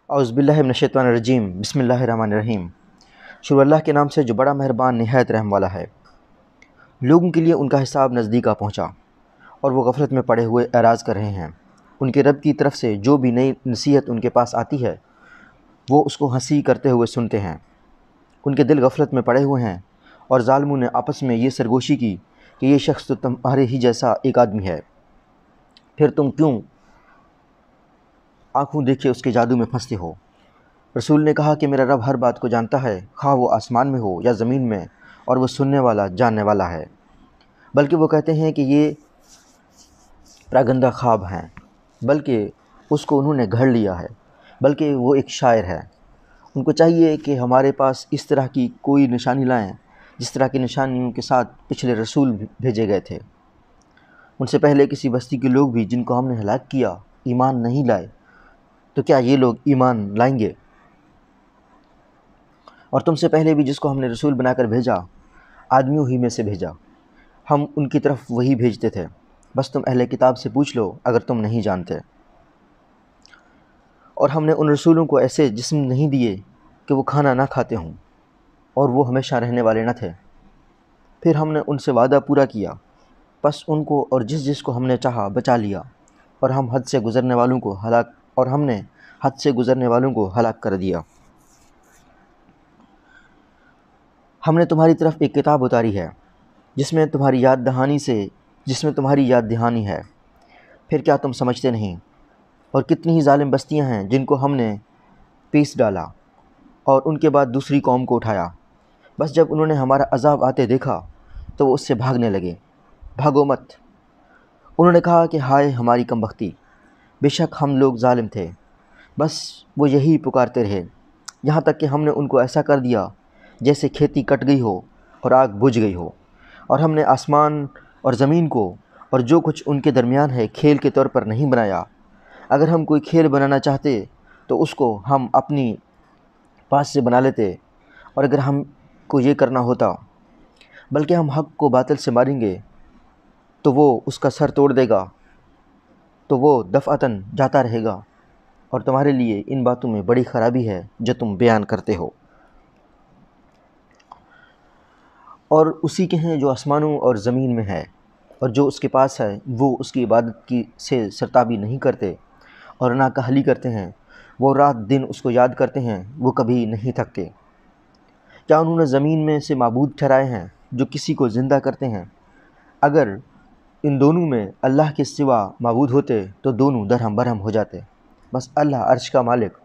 اعوذ باللہ من الشیطان الرجیم، بسم اللہ الرحمن الرحیم۔ شروع اللہ کے نام سے جو بڑا مہربان نہایت رحم والا ہے۔ لوگوں کے لیے ان کا حساب نزدیک آ پہنچا اور وہ غفلت میں پڑے ہوئے اعراض کر رہے ہیں۔ ان کے رب کی طرف سے جو بھی نئی نصیحت ان کے پاس آتی ہے وہ اس کو ہنسی کرتے ہوئے سنتے ہیں۔ ان کے دل غفلت میں پڑے ہوئے ہیں اور ظالموں نے آپس میں یہ سرگوشی کی کہ یہ شخص تو تمہارے ہی جیسا ایک آدمی ہے، پھر تم کیوں آنکھوں دیکھے اس کے جادو میں پھنستے ہو۔ رسول نے کہا کہ میرا رب ہر بات کو جانتا ہے، خواہ وہ آسمان میں ہو یا زمین میں، اور وہ سننے والا جاننے والا ہے۔ بلکہ وہ کہتے ہیں کہ یہ پراگندہ خواب ہیں، بلکہ اس کو انہوں نے گھڑ لیا ہے، بلکہ وہ ایک شاعر ہے۔ ان کو چاہیے کہ ہمارے پاس اس طرح کی کوئی نشانی لائیں جس طرح کی نشانیوں کے ساتھ پچھلے رسول بھیجے گئے تھے۔ ان سے پہلے کسی بستی کے لوگ بھی جن کو ہم نے ہلاک کیا ایمان نہیں لائے، تو کیا یہ لوگ ایمان لائیں گے؟ اور تم سے پہلے بھی جس کو ہم نے رسول بنا کر بھیجا آدمیوں ہی میں سے بھیجا، ہم ان کی طرف وہی بھیجتے تھے۔ بس تم اہل کتاب سے پوچھ لو اگر تم نہیں جانتے۔ اور ہم نے ان رسولوں کو ایسے جسم نہیں دیے کہ وہ کھانا نہ کھاتے ہوں اور وہ ہمیشہ رہنے والے نہ تھے۔ پھر ہم نے ان سے وعدہ پورا کیا، پس ان کو اور جس کو ہم نے چاہا بچا لیا، اور ہم نے حد سے گزرنے والوں کو ہلاک کر دیا۔ ہم نے تمہاری طرف ایک کتاب اتاری ہے جس میں تمہاری یاد دہانی ہے، پھر کیا تم سمجھتے نہیں؟ اور کتنی ہی ظالم بستیاں ہیں جن کو ہم نے پیس ڈالا اور ان کے بعد دوسری قوم کو اٹھایا، بس جب انہوں نے ہمارا عذاب آتے دیکھا تو وہ اس سے بھاگنے لگے۔ بھاگو مت۔ انہوں نے کہا کہ ہائے ہماری کم بختی، بے شک ہم لوگ ظالم تھے۔ بس وہ یہی پکارتے رہے یہاں تک کہ ہم نے ان کو ایسا کر دیا جیسے کھیتی کٹ گئی ہو اور آگ بجھ گئی ہو۔ اور ہم نے آسمان اور زمین کو اور جو کچھ ان کے درمیان ہے کھیل کے طور پر نہیں بنایا۔ اگر ہم کوئی کھیل بنانا چاہتے تو اس کو ہم اپنی پاس سے بنا لیتے، اور اگر ہم کو یہ کرنا ہوتا بلکہ ہم حق کو باطل سے ماریں گے تو وہ اس کا سر توڑ دے گا، تو وہ دفعتاً جاتا رہے گا، اور تمہارے لیے ان باتوں میں بڑی خرابی ہے جو تم بیان کرتے ہو۔ اور اسی کے ہیں جو آسمانوں اور زمین میں ہے، اور جو اس کے پاس ہے وہ اس کی عبادت سے سرتابی نہیں کرتے اور نہ کاہلی کرتے ہیں۔ وہ رات دن اس کو یاد کرتے ہیں، وہ کبھی نہیں تھکتے۔ کیا انہوں نے زمین میں سے معبود ٹھہرائے ہیں جو کسی کو زندہ کرتے ہیں؟ اگر ان دونوں میں اللہ کے سوا معبود ہوتے تو دونوں درہم برہم ہو جاتے۔ بس اللہ عرش کا مالک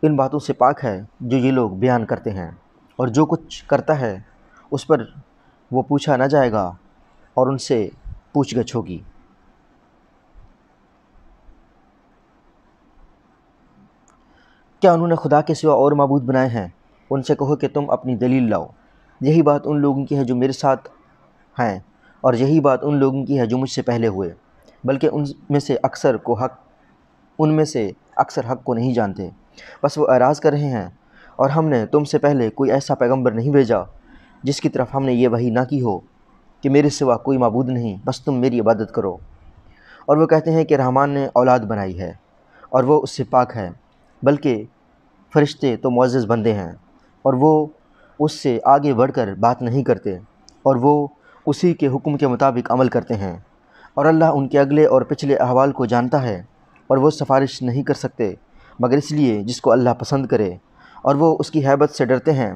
ان باتوں سے پاک ہے جو یہ لوگ بیان کرتے ہیں، اور جو کچھ کرتا ہے اس پر وہ پوچھا نہ جائے گا اور ان سے پوچھ گچھ ہوگی۔ کیا انہوں نے خدا کے سوا اور معبود بنائے ہیں؟ ان سے کہو کہ تم اپنی دلیل لاؤ۔ یہی بات ان لوگوں کی ہے جو میرے ساتھ ہیں، اور یہی بات ان لوگوں کی ہے جو مجھ سے پہلے ہوئے، بلکہ ان میں سے اکثر حق کو نہیں جانتے۔ بس وہ اعراض کر رہے ہیں۔ اور ہم نے تم سے پہلے کوئی ایسا پیغمبر نہیں بھیجا جس کی طرف ہم نے یہ وحی نہ کی ہو کہ میرے سوا کوئی معبود نہیں، بس تم میری عبادت کرو۔ اور وہ کہتے ہیں کہ رحمان نے اولاد بنائی ہے، اور وہ اس سے پاک ہے، بلکہ فرشتے تو معزز بندے ہیں، اور وہ اس سے آگے بڑھ کر بات نہیں کرتے، اور وہ اسی کے حکم کے مطابق عمل کرتے ہیں۔ اور اللہ ان کے اگلے اور پچھلے احوال کو جانتا ہے، اور وہ سفارش نہیں کر سکتے مگر اس لیے جس کو اللہ پسند کرے، اور وہ اس کی ہیبت سے ڈرتے ہیں۔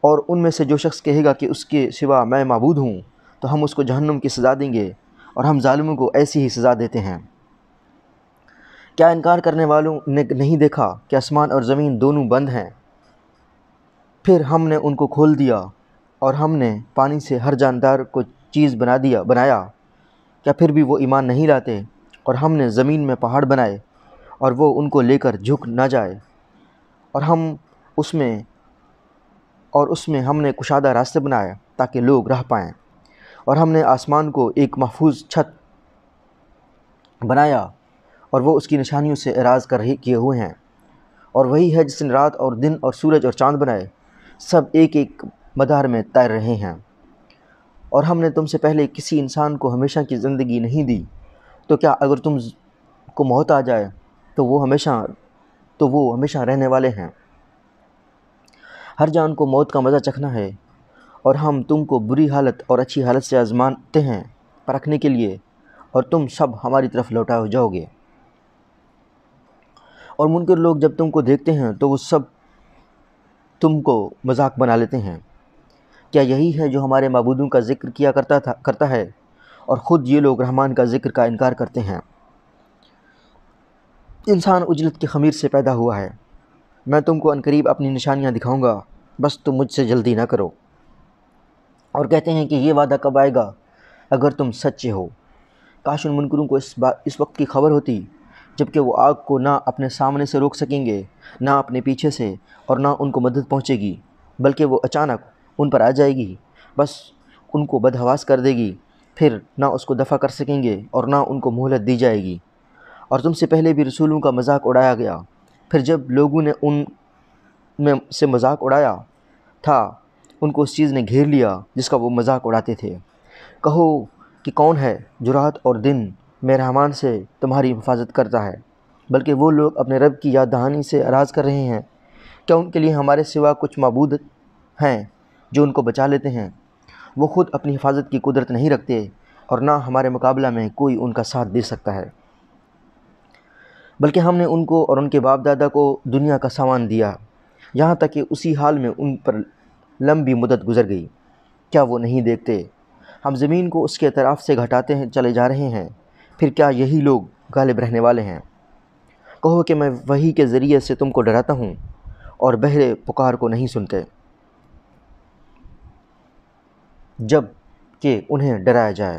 اور ان میں سے جو شخص کہے گا کہ اس کے سوا میں معبود ہوں تو ہم اس کو جہنم کی سزا دیں گے، اور ہم ظالموں کو ایسی ہی سزا دیتے ہیں۔ کیا انکار کرنے والوں نے نہیں دیکھا کہ آسمان اور زمین دونوں بند ہیں؟ پھر ہم نے ان کو کھول دیا، اور ہم نے پانی سے ہر جاندار کو چیز بنایا، کیا پھر بھی وہ ایمان نہیں لاتے؟ اور ہم نے زمین میں پہاڑ بنائے اور وہ ان کو لے کر جھک نہ جائے، اور اس میں ہم نے کشادہ راستے بنائے تاکہ لوگ راہ پائیں، اور ہم نے آسمان کو ایک محفوظ چھت بنایا اور وہ اس کی نشانیوں سے اعراض کیے ہوئے ہیں۔ اور وہی ہے جس نے رات اور دن اور سورج اور چاند بنائے، سب ایک ایک مدار میں تیر رہے ہیں۔ اور ہم نے تم سے پہلے کسی انسان کو ہمیشہ کی زندگی نہیں دی، تو کیا اگر تم کو موت آ جائے تو وہ ہمیشہ تو وہ ہمیشہ رہنے والے ہیں۔ ہر جان کو موت کا مزہ چکھنا ہے، اور ہم تم کو بری حالت اور اچھی حالت سے آزماتے ہیں پرکھنے کے لیے، اور تم سب ہماری طرف لوٹا جاؤ گے۔ اور منکر لوگ جب تم کو دیکھتے ہیں تو وہ سب تم کو مذاق بنا لیتے ہیں۔ کیا یہی ہے جو ہمارے معبودوں کا ذکر کیا کرتا ہے، اور خود یہ لوگ رحمان کا ذکر کا انکار کرتے ہیں۔ انسان اجلت کی خمیر سے پیدا ہوا ہے، میں تم کو عنقریب اپنی نشانیاں دکھاؤں گا، بس تم مجھ سے جلدی نہ کرو۔ اور کہتے ہیں کہ یہ وعدہ کب آئے گا اگر تم سچے ہو۔ کاش ان منکروں کو اس وقت کی خبر ہوتی جبکہ وہ آگ کو نہ اپنے سامنے سے روک سکیں گے، نہ اپنے پیچھے سے، اور نہ ان کو مدد پہنچے گی، بلکہ وہ اچانک ان پر آ جائے گی، بس ان کو بدحواس کر دے گی، پھر نہ اس کو دفع کر سکیں گے اور نہ ان کو مہلت دی جائے گی۔ اور تم سے پہلے بھی رسولوں کا مذاق اڑایا گیا، پھر جب لوگوں نے ان میں سے مذاق اڑایا تھا، ان کو اس چیز نے گھیر لیا جس کا وہ مذاق اڑاتے تھے۔ کہو کہ کون ہے جو رات اور دن میں رحمان سے تمہاری حفاظت کرتا ہے؟ بلکہ وہ لوگ اپنے رب کی یاد دہانی سے اراض کر رہے ہیں۔ کیا ان کے لیے ہمارے سوا کچھ معبود ہیں جو ان کو بچا لیتے ہیں؟ وہ خود اپنی حفاظت کی قدرت نہیں رکھتے، اور نہ ہمارے مقابلہ میں کوئی ان کا ساتھ دے سکتا ہے۔ بلکہ ہم نے ان کو اور ان کے باپ دادا کو دنیا کا سامان دیا، یہاں تک کہ اسی حال میں ان پر لمبی مدت گزر گئی۔ کیا وہ نہیں دیکھتے؟ ہم زمین کو اس کے اطراف سے گھٹاتے چلے جا رہے ہیں، پھر کیا یہی لوگ غالب رہنے والے ہیں؟ کہو کہ میں وحی کے ذریعے سے تم کو ڈراتا ہوں، اور بہرے پکار کو نہیں سنتے جب کہ انہیں ڈرایا جائے۔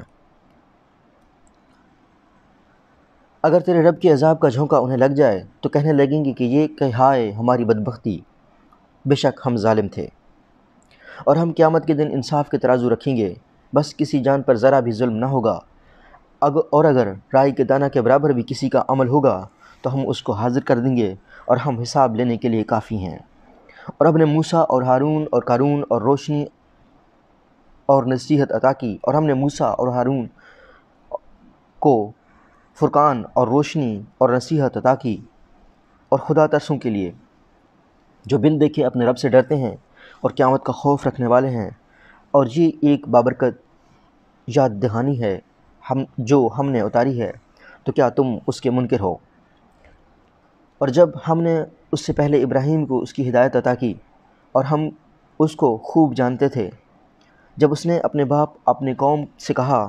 اگر تیرے رب کے عذاب کا جھونکا انہیں لگ جائے تو کہنے لگیں گے کہ ہائے ہماری بدبختی، بے شک ہم ظالم تھے۔ اور ہم قیامت کے دن انصاف کے ترازو رکھیں گے، بس کسی جان پر ذرا بھی ظلم نہ ہوگا، اور اگر رائی کے دانہ کے برابر بھی کسی کا عمل ہوگا تو ہم اس کو حاضر کر دیں گے، اور ہم حساب لینے کے لیے کافی ہیں۔ اور ہم نے موسیٰ اور ہارون اور قارون اور روشنی اور نصیحت عطا کی، اور ہم نے موسیٰ اور ہارون کو فرقان اور روشنی اور نصیحت عطا کی، اور خدا ترسوں کے لیے جو بن دیکھے اپنے رب سے ڈرتے ہیں اور قیامت کا خوف رکھنے والے ہیں۔ اور یہ ایک بابرکت یاد دہانی ہے جو ہم نے اتاری ہے، تو کیا تم اس کے منکر ہو؟ اور جب ہم نے اس سے پہلے ابراہیم کو اس کی ہدایت عطا کی، اور ہم اس کو خوب جانتے تھے، جب اس نے اپنے باپ اپنے قوم سے کہا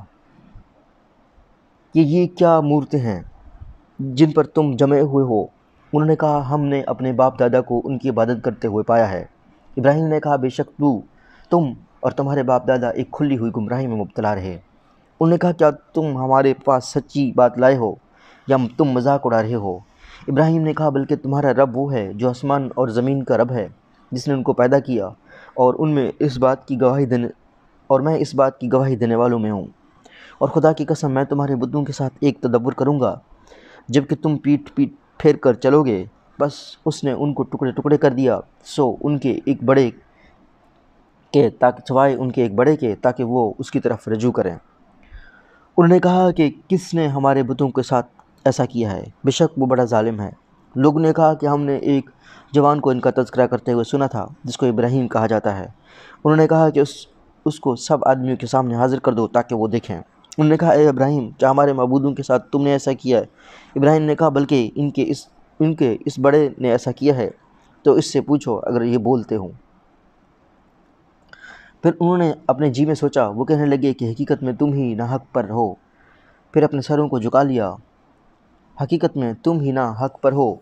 کہ یہ کیا مورتیں ہیں جن پر تم جمے ہوئے ہو، انہوں نے کہا ہم نے اپنے باپ دادا کو ان کی عبادت کرتے ہوئے پایا ہے۔ ابراہیم نے کہا بے شک تم اور تمہارے باپ دادا ایک کھلی ہوئی گمراہی میں مبتلا رہے۔ انہوں نے کہا کیا تم ہمارے پاس سچی بات لائے ہو یا تم مذاق اڑا رہے ہو؟ ابراہیم نے کہا بلکہ تمہارا رب وہ ہے جو آسمان اور زمین کا رب ہے، جس نے ان کو پیدا کیا، اور میں اس بات کی گواہی دینے والوں میں ہوں۔ اور خدا کی قسم میں تمہارے بتوں کے ساتھ ایک تدبر کروں گا، جب کہ تم پیٹ پھیر کر چلو گے۔ بس اس نے ان کو ٹکڑے ٹکڑے کر دیا، سوائے ان کے ایک بڑے کے تاکہ وہ اس کی طرف رجوع کریں۔ انہوں نے کہا کہ کس نے ہمارے بتوں کے ساتھ ایسا کیا ہے؟ بے شک وہ بڑا ظالم ہے۔ لوگوں نے کہا کہ ہم نے ایک جوان کو ان کا تذکرہ کرتے ہوئے سنا تھا جس کو ابراہیم کہا جاتا ہے۔ انہوں نے کہا کہ اس کو سب آدمیوں کے سامنے حاضر کر دو تاکہ وہ دیکھیں۔ انہوں نے کہا اے ابراہیم، کیا ہمارے معبودوں کے ساتھ تم نے ایسا کیا ہے؟ ابراہیم نے کہا بلکہ ان کے اس بڑے نے ایسا کیا ہے، تو اس سے پوچھو اگر یہ بولتے ہوں۔ پھر انہوں نے اپنے جی میں سوچا، وہ کہنے لگے کہ حقیقت میں تم ہی ناحق پر ہو، پھر اپنے سروں کو جھکا لیا۔ حقیقت میں تم ہی ناحق پر ہو،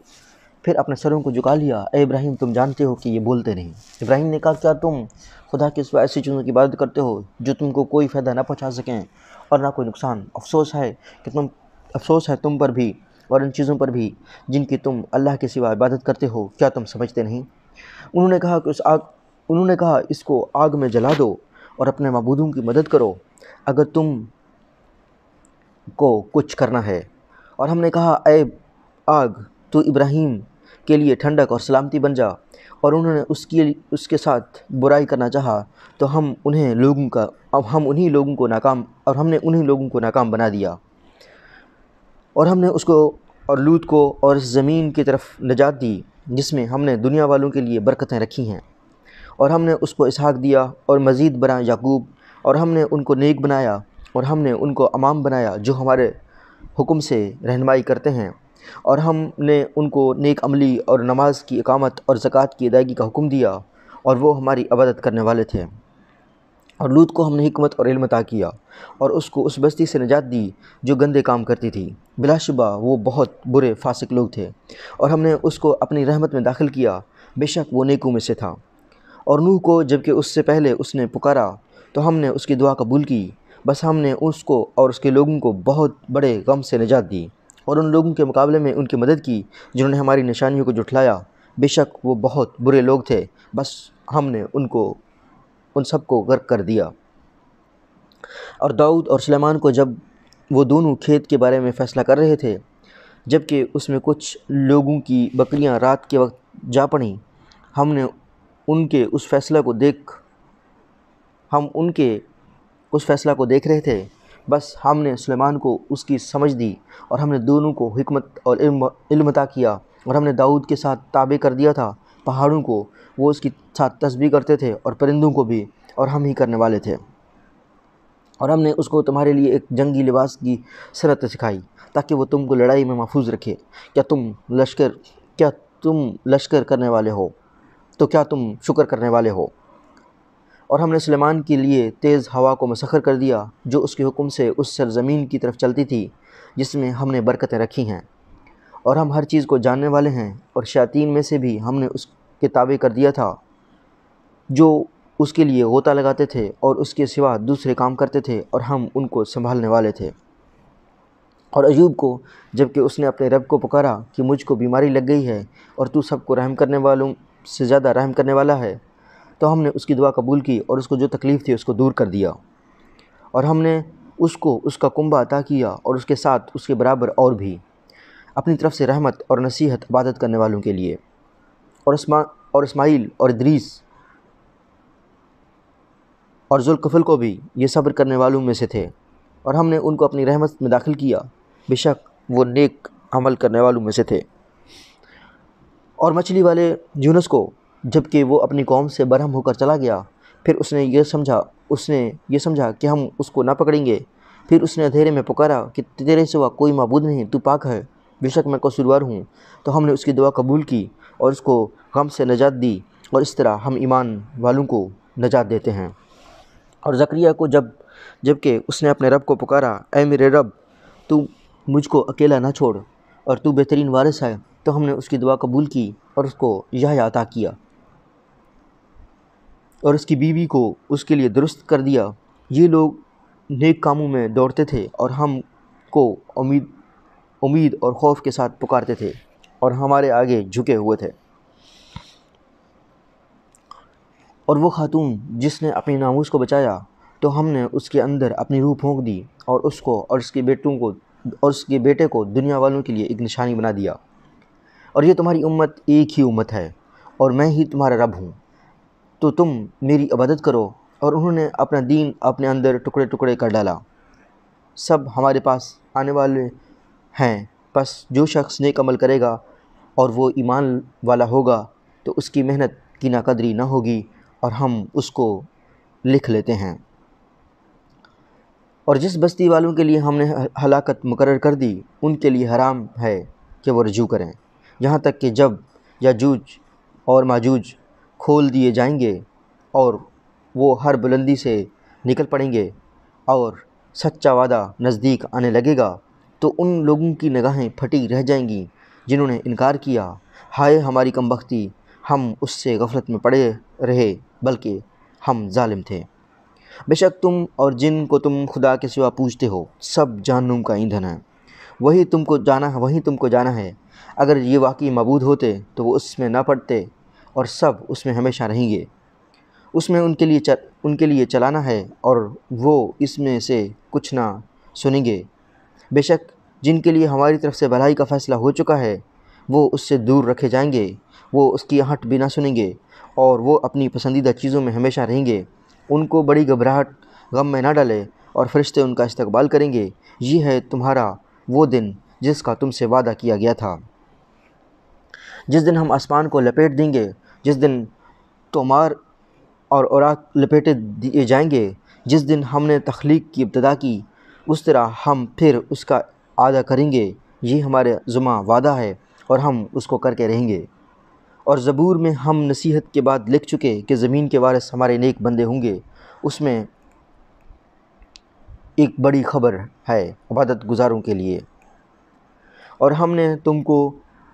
پھر اپنے سروں کو جھکا لیا۔ اے ابراہیم، تم جانتے ہو کہ یہ بولتے نہیں۔ ابراہیم نے کہا کیا تم خدا کے سوا ایسی چیزوں کی عبادت کرتے ہو جو تم کو کوئی فائدہ نہ پہنچا سکیں اور نہ کوئی نقصان؟ افسوس ہے تم پر بھی اور ان چیزوں پر بھی جن کی تم اللہ کے سوا عبادت کرتے ہو، کیا تم سمجھتے نہیں؟ انہوں نے کہا اس کو آگ میں جلا دو اور اپنے معبودوں کی مدد کرو اگر تم کو کچھ کرنا ہے۔ اور ہم نے کہا اے آگ، تو ابراہیم کے لیے ٹھنڈک اور سلامتی بن جا، اور انہوں نے اس کے ساتھ برائی کرنا چاہا تو ہم نے انہی لوگوں کو ناکام بنا دیا، اور ہم نے اس کو اور لوط کو اور اس زمین کی طرف نجات دی جس میں ہم نے دنیا والوں کے لیے برکتیں رکھی ہیں، اور ہم نے اس کو اسحاق دیا اور مزید برآں یعقوب، اور ہم نے ان کو نیک بنایا اور ہم نے ان کو امام بنایا جو ہمارے حکم سے رہنمائی کرتے ہیں، اور ہم نے ان کو نیک عملی اور نماز کی اقامت اور زکوٰۃ کی ادائیگی کا حکم دیا، اور وہ ہماری عبادت کرنے والے تھے۔ اور لوط کو ہم نے حکمت اور علم عطا کیا اور اس کو اس بستی سے نجات دی جو گندے کام کرتی تھی، بلا شبہ وہ بہت برے فاسق لوگ تھے، اور ہم نے اس کو اپنی رحمت میں داخل کیا، بے شک وہ نیکوں میں سے تھا۔ اور نوح کو جب کہ اس سے پہلے اس نے پکارا تو ہم نے اس کی دعا قبول کی، بس ہم نے اس کو اور اس کے لوگوں کو بہت بڑے غم سے نجات دی، اور ان لوگوں کے مقابلے میں ان کی مدد کی جنہوں نے ہماری نشانیوں کو جھٹلایا، بے شک وہ بہت برے لوگ تھے، بس ہم نے ان سب کو غرق کر دیا۔ اور داؤد اور سلیمان کو جب وہ دونوں کھیت کے بارے میں فیصلہ کر رہے تھے، جب کہ اس میں کچھ لوگوں کی بکریاں رات کے وقت جا پڑیں، ہم ان کے اس فیصلہ کو دیکھ رہے تھے، بس ہم نے سلیمان کو اس کی سمجھ دی، اور ہم نے دونوں کو حکمت اور علم عطا کیا، اور ہم نے داؤد کے ساتھ تابع کر دیا تھا پہاڑوں کو، وہ اس کے ساتھ تسبیح کرتے تھے، اور پرندوں کو بھی، اور ہم ہی کرنے والے تھے۔ اور ہم نے اس کو تمہارے لیے ایک جنگی لباس کی صنعت سکھائی تاکہ وہ تم کو لڑائی میں محفوظ رکھے۔ کیا تم لشکر کرنے والے ہو تو کیا تم شکر کرنے والے ہو؟ اور ہم نے سلیمان کے لیے تیز ہوا کو مسخر کر دیا جو اس کے حکم سے اس سرزمین کی طرف چلتی تھی جس میں ہم نے برکتیں رکھی ہیں، اور ہم ہر چیز کو جاننے والے ہیں، اور شیاطین میں سے بھی ہم نے اس کے تابع کر دیا تھا جو اس کے لیے غوطہ لگاتے تھے اور اس کے سوا دوسرے کام کرتے تھے، اور ہم ان کو سنبھالنے والے تھے۔ اور ایوب کو جب کہ اس نے اپنے رب کو پکارا کہ مجھ کو بیماری لگ گئی ہے اور تو سب کو رحم کرنے والوں سے زیادہ رحم کرنے والا ہے، تو ہم نے اس کی دعا قبول کی اور اس کو جو تکلیف تھی اس کو دور کر دیا، اور ہم نے اس کو اس کا کنبہ عطا کیا اور اس کے ساتھ اس کے برابر اور بھی اپنی طرف سے رحمت اور نصیحت عبادت کرنے والوں کے لیے۔ اور اسماعیل اور ادریس اور ذوالکفل کو بھی یہ صبر کرنے والوں میں سے تھے، اور ہم نے ان کو اپنی رحمت میں داخل کیا، بے شک وہ نیک عمل کرنے والوں میں سے تھے۔ اور مچھلی والے یونس کو جب کہ وہ اپنی قوم سے برہم ہو کر چلا گیا، پھر اس نے یہ سمجھا کہ ہم اس کو نہ پکڑیں گے، پھر اس نے اندھیرے میں پکارا کہ تیرے سوا کوئی معبود نہیں، تو پاک ہے، بے شک میں قصوروار ہوں، تو ہم نے اس کی دعا قبول کی اور اس کو غم سے نجات دی، اور اس طرح ہم ایمان والوں کو نجات دیتے ہیں۔ اور زکریا کو جب کہ اس نے اپنے رب کو پکارا، اے میرے رب، تو مجھ کو اکیلا نہ چھوڑ، اور تو بہترین وارث ہے، تو ہم نے اس کی دعا قبول کی اور اس کو یحییٰ عطا کیا، اور اس کی بیوی کو اس کے لیے درست کر دیا۔ یہ لوگ نیک کاموں میں دوڑتے تھے اور ہم کو امید اور خوف کے ساتھ پکارتے تھے اور ہمارے آگے جھکے ہوئے تھے۔ اور وہ خاتون جس نے اپنی ناموس کو بچایا تو ہم نے اس کے اندر اپنی روح پھونک دی اور اس کو اور اس کے بیٹے کو دنیا والوں کے لیے ایک نشانی بنا دیا۔ اور یہ تمہاری امت ایک ہی امت ہے اور میں ہی تمہارا رب ہوں، تو تم میری عبادت کرو۔ اور انہوں نے اپنا دین اپنے اندر ٹکڑے ٹکڑے کر ڈالا، سب ہمارے پاس آنے والے ہیں، بس جو شخص نیک عمل کرے گا اور وہ ایمان والا ہوگا تو اس کی محنت کی ناقدری نہ ہوگی، اور ہم اس کو لکھ لیتے ہیں۔ اور جس بستی والوں کے لیے ہم نے ہلاکت مقرر کر دی، ان کے لیے حرام ہے کہ وہ رجوع کریں، یہاں تک کہ جب یاجوج اور ماجوج کھول دیے جائیں گے اور وہ ہر بلندی سے نکل پڑیں گے اور سچا وعدہ نزدیک آنے لگے گا، تو ان لوگوں کی نگاہیں پھٹی رہ جائیں گی جنہوں نے انکار کیا، ہائے ہماری کم بختی، ہم اس سے غفلت میں پڑے رہے بلکہ ہم ظالم تھے۔ بے شک تم اور جن کو تم خدا کے سوا پوجتے ہو سب جہنم کا ایندھن ہے، وہی تم کو جانا ہے۔ اگر یہ واقعی معبود ہوتے تو وہ اس میں نہ پڑتے اور سب اس میں ہمیشہ رہیں گے، اس میں ان کے لیے چلانا ہے اور وہ اس میں سے کچھ نہ سنیں گے۔ بے شک جن کے لیے ہماری طرف سے بھلائی کا فیصلہ ہو چکا ہے وہ اس سے دور رکھے جائیں گے، وہ اس کی آہٹ بھی نہ سنیں گے اور وہ اپنی پسندیدہ چیزوں میں ہمیشہ رہیں گے۔ ان کو بڑی گھبراہٹ غم میں نہ ڈالے اور فرشتے ان کا استقبال کریں گے۔ یہ ہے تمہارا وہ دن جس کا تم سے وعدہ کیا گیا تھا۔ جس دن ہم آسمان کو لپیٹ دیں گے، جس دن تومار اور اوراق لپیٹے دیے جائیں گے، جس دن ہم نے تخلیق کی ابتدا کی، اس طرح ہم پھر اس کا اعادہ کریں گے۔ یہ ہمارے ذمہ وعدہ ہے اور ہم اس کو کر کے رہیں گے۔ اور زبور میں ہم نصیحت کے بعد لکھ چکے کہ زمین کے وارث ہمارے نیک بندے ہوں گے۔ اس میں ایک بڑی خبر ہے عبادت گزاروں کے لیے۔ اور ہم نے تم کو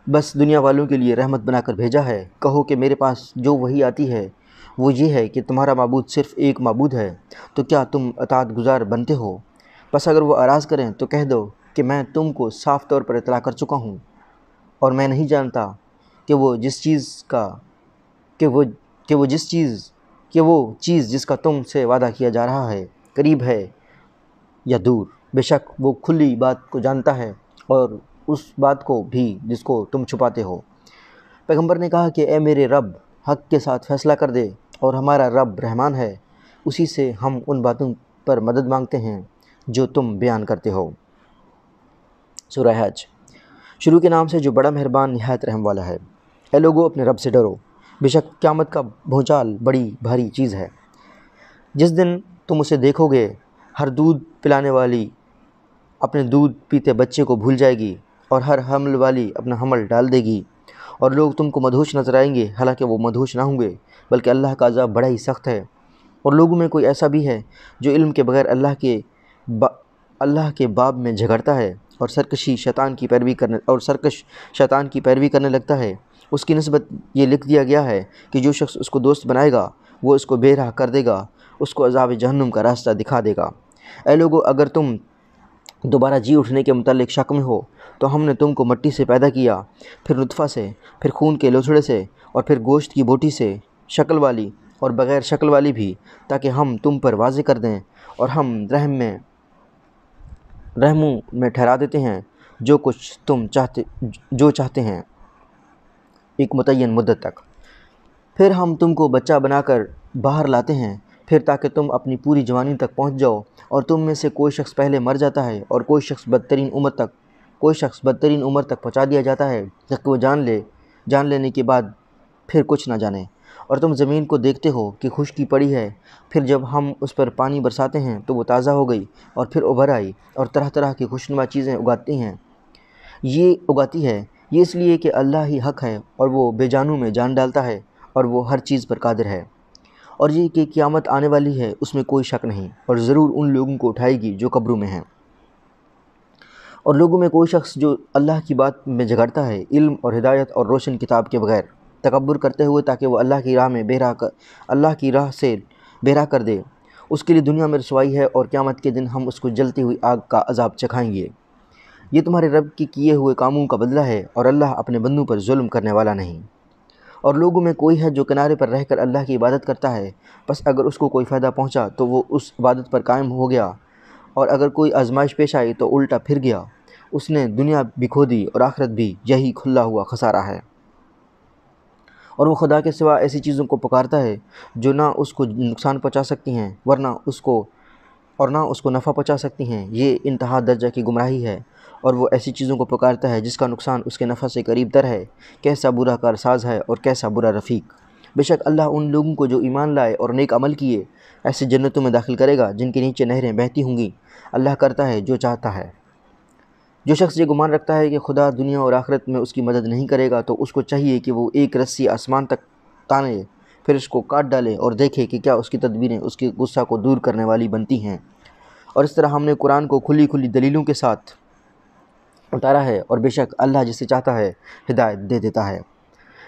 بس دنیا والوں کے لیے رحمت بنا کر بھیجا ہے۔ کہو کہ میرے پاس جو وحی آتی ہے وہ یہ ہے کہ تمہارا معبود صرف ایک معبود ہے، تو کیا تم اطاعت گزار بنتے ہو؟ بس اگر وہ اعراض کریں تو کہہ دو کہ میں تم کو صاف طور پر اطلاع کر چکا ہوں، اور میں نہیں جانتا کہ وہ چیز جس کا تم سے وعدہ کیا جا رہا ہے قریب ہے یا دور۔ بے شک وہ کھلی بات کو جانتا ہے اور اس بات کو بھی جس کو تم چھپاتے ہو۔ پیغمبر نے کہا کہ اے میرے رب، حق کے ساتھ فیصلہ کر دے، اور ہمارا رب رحمان ہے، اسی سے ہم ان باتوں پر مدد مانگتے ہیں جو تم بیان کرتے ہو۔ سورہ حج۔ شروع کے نام سے جو بڑا مہربان نہایت رحم والا ہے۔ اے لوگو، اپنے رب سے ڈرو، بے شک قیامت کا بھونچال بڑی بھاری چیز ہے۔ جس دن تم اسے دیکھو گے، ہر دودھ پلانے والی اپنے دودھ پیتے بچے کو بھول جائے گی، اور ہر حمل والی اپنا حمل ڈال دے گی، اور لوگ تم کو مدہوش نظر آئیں گے، حالانکہ وہ مدہوش نہ ہوں گے، بلکہ اللہ کا عذاب بڑا ہی سخت ہے۔ اور لوگوں میں کوئی ایسا بھی ہے جو علم کے بغیر اللہ کے باب میں جھگڑتا ہے اور سرکش شیطان کی پیروی کرنے لگتا ہے۔ اس کی نسبت یہ لکھ دیا گیا ہے کہ جو شخص اس کو دوست بنائے گا وہ اس کو بے راہ کر دے گا، اس کو عذاب جہنم کا راستہ دکھا دے گا۔ اے لوگو، اگر تم دوبارہ جی اٹھنے کے متعلق شک میں ہو تو ہم نے تم کو مٹی سے پیدا کیا، پھر نطفہ سے، پھر خون کے لوتھڑے سے، اور پھر گوشت کی بوٹی سے، شکل والی اور بغیر شکل والی بھی، تاکہ ہم تم پر واضح کر دیں، اور ہم رحموں میں ٹھہرا دیتے ہیں جو چاہتے ہیں ایک متعین مدت تک۔ پھر ہم تم کو بچہ بنا کر باہر لاتے ہیں، پھر تاکہ تم اپنی پوری جوانی تک پہنچ جاؤ، اور تم میں سے کوئی شخص پہلے مر جاتا ہے اور کوئی شخص بدترین عمر تک پہنچا دیا جاتا ہے، تاکہ وہ جان لینے کے بعد پھر کچھ نہ جانے۔ اور تم زمین کو دیکھتے ہو کہ خشکی پڑی ہے، پھر جب ہم اس پر پانی برساتے ہیں تو وہ تازہ ہو گئی اور پھر ابھر آئی، اور طرح طرح کی خوشنما چیزیں اگاتی ہے۔ یہ اس لیے کہ اللہ ہی حق ہے، اور وہ بے جانوں میں جان ڈالتا ہے، اور وہ ہر چیز پر قادر ہے۔ اور یہ کہ قیامت آنے والی ہے، اس میں کوئی شک نہیں، اور ضرور ان لوگوں کو اٹھائے گی جو قبروں میں ہیں۔ اور لوگوں میں کوئی شخص جو اللہ کی بات میں جھگڑتا ہے، علم اور ہدایت اور روشن کتاب کے بغیر، تکبر کرتے ہوئے تاکہ وہ اللہ کی راہ سے بے راہ کر دے، اس کے لیے دنیا میں رسوائی ہے، اور قیامت کے دن ہم اس کو جلتی ہوئی آگ کا عذاب چکھائیں گے۔ یہ تمہارے رب کے کیے ہوئے کاموں کا بدلہ ہے، اور اللہ اپنے بندوں پر ظلم کرنے والا نہیں۔ اور لوگوں میں کوئی ہے جو کنارے پر رہ کر اللہ کی عبادت کرتا ہے، بس اگر اس کو کوئی فائدہ پہنچا تو وہ اس عبادت پر قائم ہو گیا، اور اگر کوئی آزمائش پیش آئی تو الٹا پھر گیا، اس نے دنیا بھی کھو دی اور آخرت بھی، یہی کھلا ہوا خسارہ ہے۔ اور وہ خدا کے سوا ایسی چیزوں کو پکارتا ہے جو نہ اس کو نقصان پہنچا سکتی ہیں نہ اس کو نفع پہنچا سکتی ہیں، یہ انتہا درجہ کی گمراہی ہے۔ اور وہ ایسی چیزوں کو پکارتا ہے جس کا نقصان اس کے نفع سے قریب تر ہے، کیسا برا کارساز ہے اور کیسا برا رفیق۔ بے شک اللہ ان لوگوں کو جو ایمان لائے اور نیک عمل کیے ایسے جنتوں میں داخل کرے گا جن کے نیچے نہریں بہتی ہوں گی۔ اللہ کرتا ہے جو چاہتا ہے۔ جو شخص یہ گمان رکھتا ہے کہ خدا دنیا اور آخرت میں اس کی مدد نہیں کرے گا، تو اس کو چاہیے کہ وہ ایک رسی آسمان تک تانے، پھر اس کو کاٹ ڈالے، اور دیکھے کہ کیا اس کی تدبیریں اس کے غصہ کو دور کرنے والی بنتی ہیں۔ اور اس طرح ہم نے قرآن کو کھلی دلیلوں کے ساتھ اتارا ہے، اور بے شک اللہ جسے چاہتا ہے ہدایت دے دیتا ہے۔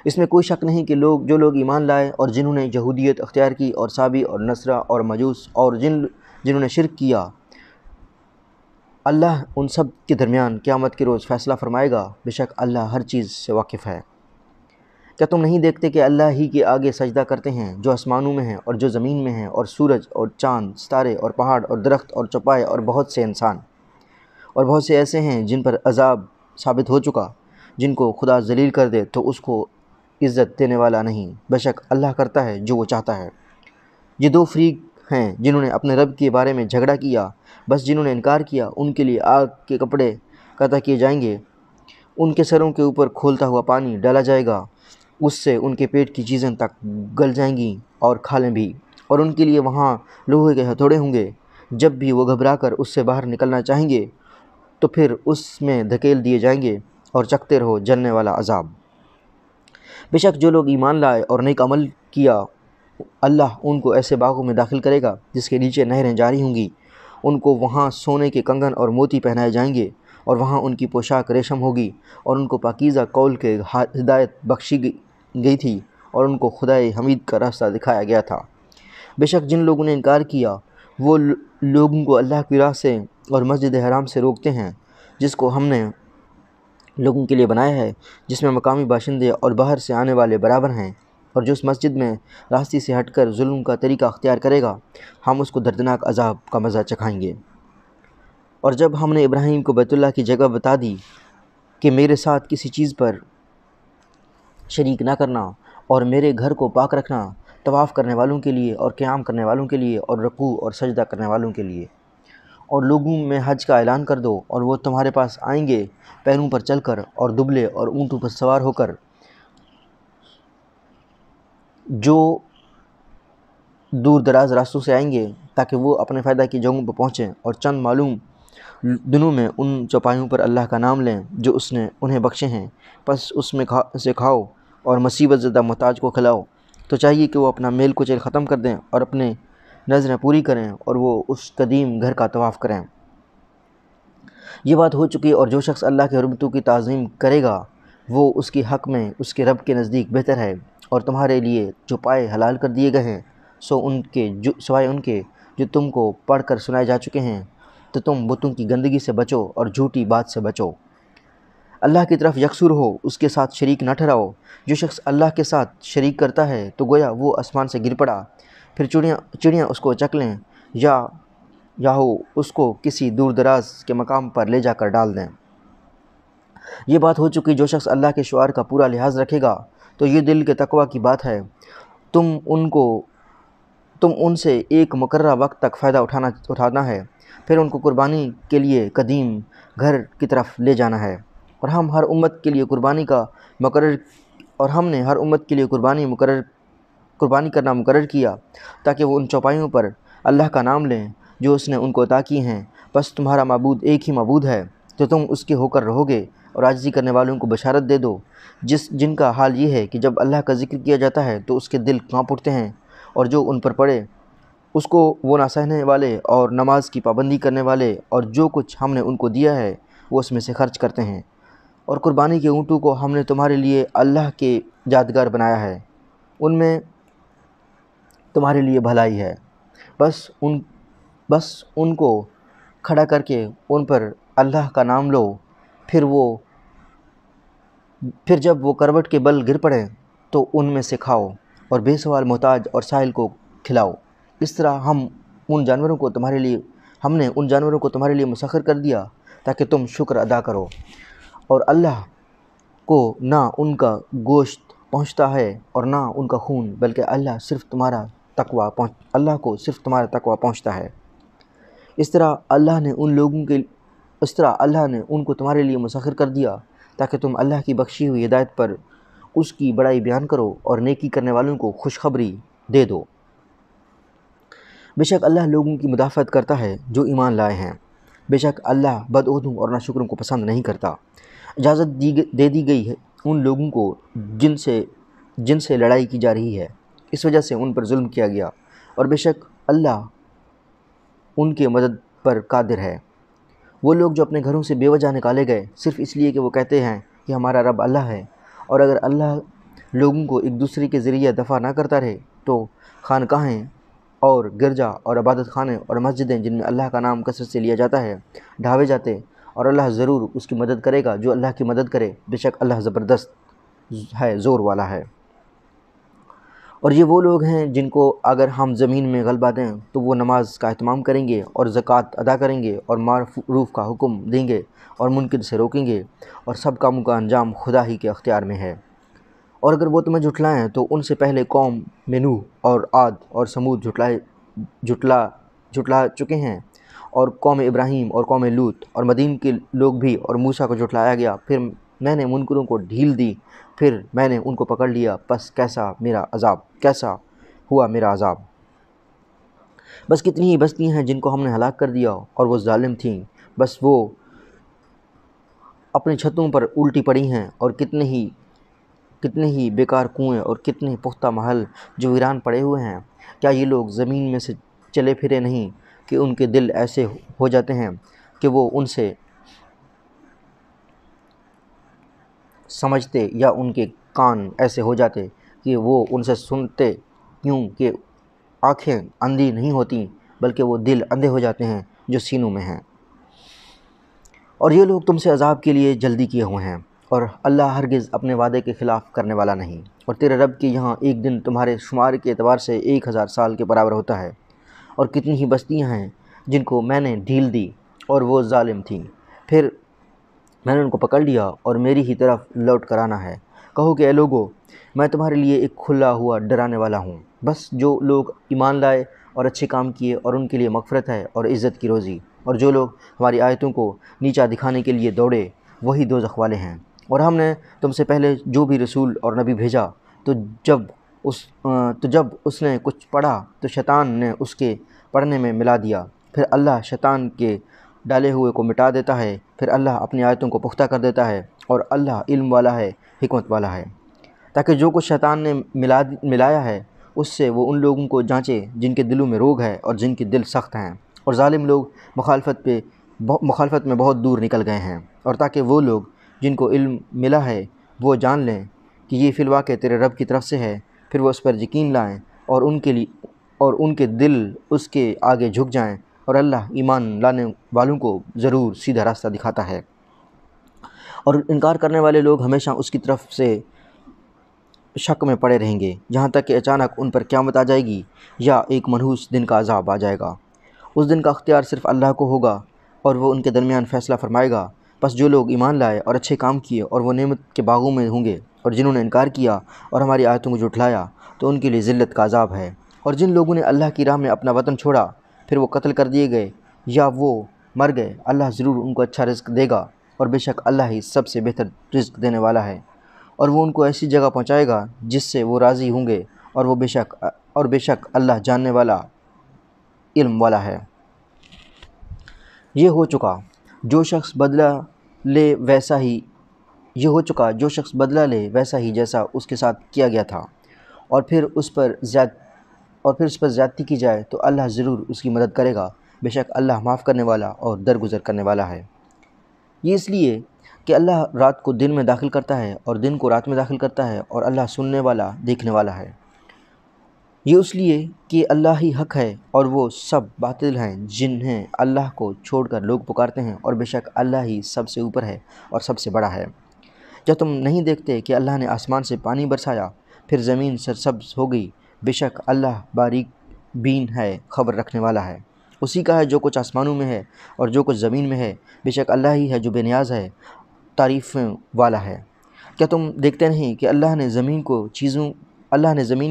اس میں کوئی شک نہیں کہ جو لوگ ایمان لائے اور جنہوں نے یہودیت اختیار کی، اور صابی اور نصرہ اور مجوس، اور جنہوں نے شرک کیا، اللہ ان سب کے درمیان قیامت کے روز فیصلہ فرمائے گا۔ بے شک اللہ ہر چیز سے واقف ہے۔ کیا تم نہیں دیکھتے کہ اللہ ہی کے آگے سجدہ کرتے ہیں جو آسمانوں میں ہیں اور جو زمین میں ہیں، اور سورج اور چاند، ستارے اور پہاڑ اور درخت اور چوپائے، اور بہت سے انسان، اور بہت سے ایسے ہیں جن پر عذاب ثابت ہو چکا۔ جن کو خدا ذلیل کر دے تو اس کو عزت دینے والا نہیں، بے شک اللہ کرتا ہے جو وہ چاہتا ہے۔ یہ دو فریق ہیں جنہوں نے اپنے رب کے بارے میں جھگڑا کیا، بس جنہوں نے انکار کیا ان کے لیے آگ کے کپڑے قطع کیے جائیں گے، ان کے سروں کے اوپر کھولتا ہوا پانی ڈالا جائے گا، اس سے ان کے پیٹ کی چیزیں تک گل جائیں گی اور کھالیں بھی، اور ان کے لیے وہاں لوہے کے ہتھوڑے ہوں گے۔ جب بھی وہ گھبرا کر اس سے باہر نکلنا چاہیں گے تو پھر اس میں دھکیل دیے جائیں گے، اور چکھتے رہو جلنے والا عذاب۔ بے شک جو لوگ ایمان لائے اور نیک عمل کیا، اللہ ان کو ایسے باغوں میں داخل کرے گا جس کے نیچے نہریں جاری ہوں گی، ان کو وہاں سونے کے کنگن اور موتی پہنائے جائیں گے، اور وہاں ان کی پوشاک ریشم ہوگی، اور ان کو پاکیزہ قول کے ہدایت بخشی گئی تھی، اور ان کو خدائے حمید کا راستہ دکھایا گیا تھا۔ بے شک جن لوگوں نے انکار کیا وہ لوگوں کو اللہ کی راہ سے اور مسجد حرام سے روکتے ہیں، جس کو ہم نے لوگوں کے لیے بنایا ہے، جس میں مقامی باشندے اور باہر سے آنے والے برابر ہیں، اور جو اس مسجد میں راستے سے ہٹ کر ظلم کا طریقہ اختیار کرے گا ہم اس کو دردناک عذاب کا مزہ چکھائیں گے۔ اور جب ہم نے ابراہیم کو بیت اللہ کی جگہ بتا دی کہ میرے ساتھ کسی چیز پر شریک نہ کرنا، اور میرے گھر کو پاک رکھنا طواف کرنے والوں کے لیے اور قیام کرنے والوں کے لیے اور رکوع اور سجدہ کرنے والوں کے لیے، اور لوگوں میں حج کا اعلان کر دو، اور وہ تمہارے پاس آئیں گے پیروں پر چل کر اور دبلے اور اونٹوں پر سوار ہو کر، جو دور دراز راستوں سے آئیں گے تاکہ وہ اپنے فائدہ کی جگہوں پر پہنچیں، اور چند معلوم دنوں میں ان چوپایوں پر اللہ کا نام لیں جو اس نے انہیں بخشے ہیں، پس اس میں سے کھاؤ اور مصیبت زدہ محتاج کو کھلاؤ۔ تو چاہیے کہ وہ اپنا میل کچیل ختم کر دیں اور اپنے نظریں پوری کریں، اور وہ اس قدیم گھر کا طواف کریں۔ یہ بات ہو چکی، اور جو شخص اللہ کے حرمتوں کی تعظیم کرے گا وہ اس کے حق میں اس کے رب کے نزدیک بہتر ہے، اور تمہارے لیے جو پائے حلال کر دیے گئے ہیں سوائے ان کے جو تم کو پڑھ کر سنائے جا چکے ہیں، تو تم بتوں کی گندگی سے بچو اور جھوٹی بات سے بچو۔ اللہ کی طرف یکسو رہو، اس کے ساتھ شریک نہ ٹھہراؤ۔ جو شخص اللہ کے ساتھ شریک کرتا ہے تو گویا وہ آسمان سے گر پڑا، پھر چڑیاں اس کو چک لیں، یا ہو اس کو کسی دور دراز کے مقام پر لے جا کر ڈال دیں۔ یہ بات ہو چکی، جو شخص اللہ کے شعار کا پورا لحاظ رکھے گا تو یہ دل کے تقوی کی بات ہے۔ تم ان سے ایک مقررہ وقت تک فائدہ اٹھانا ہے، پھر ان کو قربانی کے لیے قدیم گھر کی طرف لے جانا ہے، اور ہم نے ہر امت کے لیے قربانی کرنا مقرر کیا تاکہ وہ ان چوپایوں پر اللہ کا نام لیں جو اس نے ان کو عطا کی ہیں۔ بس تمہارا معبود ایک ہی معبود ہے، تو تم اس کے ہو کر رہو گے، اور عاجزی کرنے والوں کو بشارت دے دو جن کا حال یہ ہے کہ جب اللہ کا ذکر کیا جاتا ہے تو اس کے دل کانپ اٹھتے ہیں، اور جو ان پر پڑے اس کو وہ نہ سہنے والے اور نماز کی پابندی کرنے والے، اور جو کچھ ہم نے ان کو دیا ہے وہ اس میں سے خرچ کرتے ہیں۔ اور قربانی کے اونٹوں کو ہم نے تمہارے لیے اللہ کے یادگار بنایا ہے، ان میں تمہارے لیے بھلائی ہے، بس ان کو کھڑا کر کے ان پر اللہ کا نام لو، پھر جب وہ کروٹ کے بل گر پڑیں تو ان میں سے کھاؤ، اور بے سوال محتاج اور سائل کو کھلاؤ۔ اس طرح ہم نے ان جانوروں کو تمہارے لیے مسخر کر دیا تاکہ تم شکر ادا کرو، اور اللہ کو نہ ان کا گوشت پہنچتا ہے اور نہ ان کا خون، بلکہ اللہ کو صرف تمہارا تقوی پہنچتا ہے۔ اس طرح اللہ نے ان کو تمہارے لیے مسخر کر دیا تاکہ تم اللہ کی بخشی ہوئی ہدایت پر اس کی بڑائی بیان کرو اور نیکی کرنے والوں کو خوشخبری دے دو۔ بے شک اللہ لوگوں کی مدافعت کرتا ہے جو ایمان لائے ہیں، بے شک اللہ بدعہدوں اور ناشکروں کو پسند نہیں کرتا۔ اجازت دے دی گئی ہے ان لوگوں کو جن سے لڑائی کی جا رہی ہے، اس وجہ سے ان پر ظلم کیا گیا، اور بے شک اللہ ان کے مدد پر قادر ہے۔ وہ لوگ جو اپنے گھروں سے بے وجہ نکالے گئے صرف اس لیے کہ وہ کہتے ہیں کہ ہمارا رب اللہ ہے، اور اگر اللہ لوگوں کو ایک دوسرے کے ذریعے دفع نہ کرتا رہے تو خانقاہیں اور گرجا اور عبادت خانے اور مسجدیں جن میں اللہ کا نام کثرت سے لیا جاتا ہے ڈھاوے جاتے، اور اللہ ضرور اس کی مدد کرے گا جو اللہ کی مدد کرے، بے شک اللہ زبردست ہے، زور والا ہے۔ اور یہ وہ لوگ ہیں جن کو اگر ہم زمین میں غلبہ دیں تو وہ نماز کا اہتمام کریں گے اور زکوٰۃ ادا کریں گے اور معروف کا حکم دیں گے اور منکر سے روکیں گے، اور سب کاموں کا انجام خدا ہی کے اختیار میں ہے۔ اور اگر وہ تمہیں جھٹلائیں تو ان سے پہلے قوم نوح اور عاد اور ثمود جھٹلا چکے ہیں، اور قوم ابراہیم اور قوم لوط اور مدین کے لوگ بھی اور موسیٰ کو جھٹلایا گیا۔ پھر میں نے منکروں کو ڈھیل دی، پھر میں نے ان کو پکڑ لیا، پس کیسا ہوا میرا عذاب۔ بس کتنی ہی بستیاں ہیں جن کو ہم نے ہلاک کر دیا اور وہ ظالم تھیں، بس وہ اپنی چھتوں پر الٹی پڑی ہیں، اور کتنے ہی بیکار کنویں اور کتنے پختہ محل جو ویران پڑے ہوئے ہیں۔ کیا یہ لوگ زمین میں سے چلے پھرے نہیں کہ ان کے دل ایسے ہو جاتے ہیں کہ وہ ان سے سمجھتے، یا ان کے کان ایسے ہو جاتے کہ وہ ان سے سنتے؟ کیوں کہ آنکھیں اندھی نہیں ہوتی بلکہ وہ دل اندھے ہو جاتے ہیں جو سینوں میں ہیں۔ اور یہ لوگ تم سے عذاب کے لیے جلدی کیے ہوئے ہیں، اور اللہ ہرگز اپنے وعدے کے خلاف کرنے والا نہیں۔ اور تیرے رب کے یہاں ایک دن تمہارے شمار کے اعتبار سے 1000 سال کے برابر ہوتا ہے۔ اور کتنی ہی بستیاں ہیں جن کو میں نے ڈھیل دی اور وہ ظالم تھیں، پھر میں نے ان کو پکڑ لیا اور میری ہی طرف لوٹ کر آنا ہے۔ کہو کہ اے لوگو، میں تمہارے لیے ایک کھلا ہوا ڈرانے والا ہوں۔ بس جو لوگ ایمان لائے اور اچھے کام کیے، اور ان کے لیے مغفرت ہے اور عزت کی روزی۔ اور جو لوگ ہماری آیتوں کو نیچا دکھانے کے لیے دوڑے، وہی دوزخ والے ہیں۔ اور ہم نے تم سے پہلے جو بھی رسول اور نبی بھیجا، تو جب اس نے کچھ پڑھا تو شیطان نے اس کے پڑھنے میں ملا دیا، پھر اللہ شیطان کے ڈالے ہوئے کو مٹا دیتا ہے، پھر اللہ اپنی آیتوں کو پختہ کر دیتا ہے، اور اللہ علم والا ہے، حکمت والا ہے، تاکہ جو کچھ شیطان نے ملایا ہے اس سے وہ ان لوگوں کو جانچے جن کے دلوں میں روگ ہے اور جن کے دل سخت ہیں، اور ظالم لوگ مخالفت میں بہت دور نکل گئے ہیں، اور تاکہ وہ لوگ جن کو علم ملا ہے وہ جان لیں کہ یہ فی الواقع تیرے رب کی طرف سے ہے، پھر وہ اس پر یقین لائیں اور ان کے دل اس کے آگے جھک جائیں، اور اللہ ایمان لانے والوں کو ضرور سیدھا راستہ دکھاتا ہے۔ اور انکار کرنے والے لوگ ہمیشہ اس کی طرف سے شک میں پڑے رہیں گے، جہاں تک کہ اچانک ان پر قیامت آ جائے گی یا ایک منحوس دن کا عذاب آ جائے گا۔ اس دن کا اختیار صرف اللہ کو ہوگا، اور وہ ان کے درمیان فیصلہ فرمائے گا۔ بس جو لوگ ایمان لائے اور اچھے کام کیے اور وہ نعمت کے باغوں میں ہوں گے، اور جنہوں نے انکار کیا اور ہماری آیتوں کو جھٹلایا تو ان کے لیے ذلت کا عذاب ہے۔ اور جن لوگوں نے اللہ کی راہ میں اپنا وطن چھوڑا، پھر وہ قتل کر دیے گئے یا وہ مر گئے، اللہ ضرور ان کو اچھا رزق دے گا، اور بے شک اللہ ہی سب سے بہتر رزق دینے والا ہے۔ اور وہ ان کو ایسی جگہ پہنچائے گا جس سے وہ راضی ہوں گے، اور بے شک اللہ جاننے والا، علم والا ہے۔ یہ ہو چکا جو شخص بدلہ لے ویسا ہی جیسا اس کے ساتھ کیا گیا تھا، اور پھر اس پر زیادتی کی جائے تو اللہ ضرور اس کی مدد کرے گا، بے شک اللہ معاف کرنے والا اور درگزر کرنے والا ہے۔ یہ اس لیے کہ اللہ رات کو دن میں داخل کرتا ہے اور دن کو رات میں داخل کرتا ہے، اور اللہ سننے والا دیکھنے والا ہے۔ یہ اس لیے کہ اللہ ہی حق ہے اور وہ سب باطل ہیں جنہیں اللہ کو چھوڑ کر لوگ پکارتے ہیں، اور بے شک اللہ ہی سب سے اوپر ہے اور سب سے بڑا ہے۔ کیا تم نہیں دیکھتے کہ اللہ نے آسمان سے پانی برسایا، پھر زمین سرسبز ہو گئی؟ بے شک اللہ باریک بین ہے، خبر رکھنے والا ہے۔ اسی کا ہے جو کچھ آسمانوں میں ہے اور جو کچھ زمین میں ہے، بے شک اللہ ہی ہے جو بے نیاز ہے، تعریفیں والا ہے۔ کیا تم دیکھتے نہیں کہ اللہ نے زمین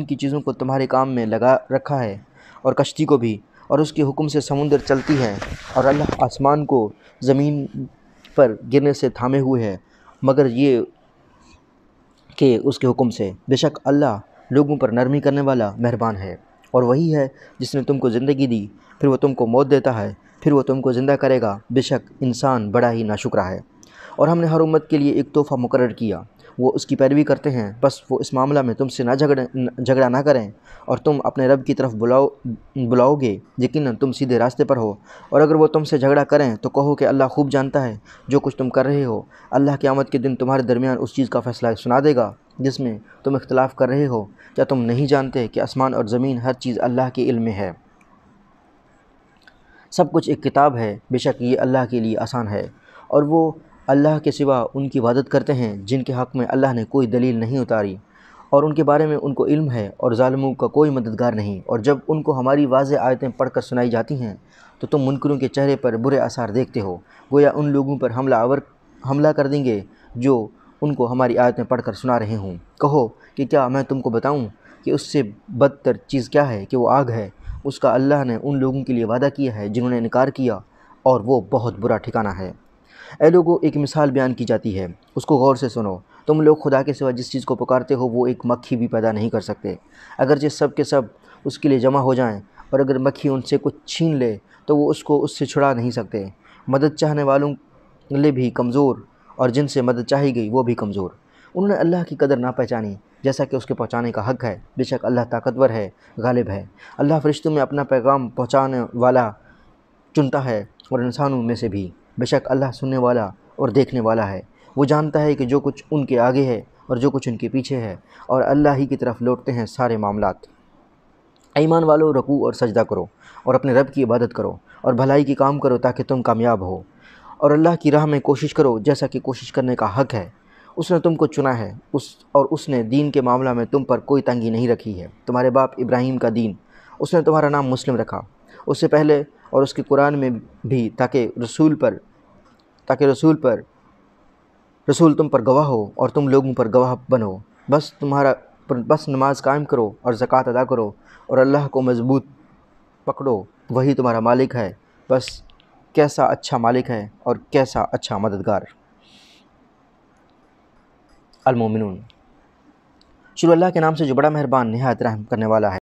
کی چیزوں کو تمہارے کام میں لگا رکھا ہے، اور کشتی کو بھی، اور اس کے حکم سے سمندر چلتی ہے، اور اللہ آسمان کو زمین پر گرنے سے تھامے ہوئے ہے، مگر یہ کہ اس کے حکم سے۔ بے شک اللہ لوگوں پر نرمی کرنے والا مہربان ہے۔ اور وہی ہے جس نے تم کو زندگی دی، پھر وہ تم کو موت دیتا ہے، پھر وہ تم کو زندہ کرے گا، بے شک انسان بڑا ہی ناشکرا ہے۔ اور ہم نے ہر امت کے لیے ایک تحفہ مقرر کیا، وہ اس کی پیروی کرتے ہیں، بس وہ اس معاملہ میں تم سے جھگڑا نہ کریں، اور تم اپنے رب کی طرف بلاؤ گے، یقیناً تم سیدھے راستے پر ہو۔ اور اگر وہ تم سے جھگڑا کریں تو کہو کہ اللہ خوب جانتا ہے جو کچھ تم کر رہے ہو۔ اللہ قیامت کے دن تمہارے درمیان اس چیز کا فیصلہ سنا دے گا جس میں تم اختلاف کر رہے ہو۔ کیا تم نہیں جانتے کہ آسمان اور زمین ہر چیز اللہ کے علم میں ہے؟ سب کچھ ایک کتاب ہے، بے شک یہ اللہ کے لیے آسان ہے۔ اور وہ اللہ کے سوا ان کی عبادت کرتے ہیں جن کے حق میں اللہ نے کوئی دلیل نہیں اتاری، اور ان کے بارے میں ان کو علم ہے، اور ظالموں کا کوئی مددگار نہیں۔ اور جب ان کو ہماری واضح آیتیں پڑھ کر سنائی جاتی ہیں تو تم منکروں کے چہرے پر برے آثار دیکھتے ہو، گویا ان لوگوں پر حملہ کر دیں گے جو ان کو ہماری آیتیں پڑھ کر سنا رہے ہوں۔ کہو کہ کیا میں تم کو بتاؤں کہ اس سے بدتر چیز کیا ہے کہ وہ آگ ہے، اس کا اللہ نے ان لوگوں کے لیے وعدہ کیا ہے جنہوں نے انکار کیا اور وہ بہت برا ٹھکانہ ہے۔ اے لوگو، ایک مثال بیان کی جاتی ہے، اس کو غور سے سنو۔ تم لوگ خدا کے سوا جس چیز کو پکارتے ہو وہ ایک مکھی بھی پیدا نہیں کر سکتے، اگرچہ سب کے سب اس کے لیے جمع ہو جائیں، اور اگر مکھی ان سے کچھ چھین لے تو وہ اس کو اس سے چھڑا نہیں سکتے۔ مدد چاہنے والوں لے بھی کمزور، اور جن سے مدد چاہی گئی وہ بھی کمزور۔ انہوں نے اللہ کی قدر نہ پہچانی جیسا کہ اس کے پہنچانے کا حق ہے۔ بے شک اللہ طاقتور ہے، غالب ہے۔ اللہ فرشتوں میں اپنا پیغام پہنچانے والا چنتا ہے اور انسانوں میں سے بھی۔ بے شک اللہ سننے والا اور دیکھنے والا ہے۔ وہ جانتا ہے کہ جو کچھ ان کے آگے ہے اور جو کچھ ان کے پیچھے ہے، اور اللہ ہی کی طرف لوٹتے ہیں سارے معاملات۔ ایمان والو، رکوع اور سجدہ کرو اور اپنے رب کی عبادت کرو اور بھلائی کی کام کرو تاکہ تم کامیاب ہو، اور اللہ کی راہ میں کوشش کرو جیسا کہ کوشش کرنے کا حق ہے۔ اس نے تم کو چنا ہے، اور اس نے دین کے معاملہ میں تم پر کوئی تنگی نہیں رکھی ہے۔ تمہارے باپ ابراہیم کا دین، اس نے تمہارا نام مسلم رکھا، اس سے پہلے اور اس کے قرآن میں بھی، تاکہ رسول تم پر گواہ ہو اور تم لوگوں پر گواہ بنو۔ بس نماز قائم کرو اور زکوٰۃ ادا کرو اور اللہ کو مضبوط پکڑو، وہی تمہارا مالک ہے۔ بس کیسا اچھا مالک ہے اور کیسا اچھا مددگار۔ المومنون۔ شروع اللہ کے نام سے جو بڑا مہربان نہایت رحم کرنے والا ہے۔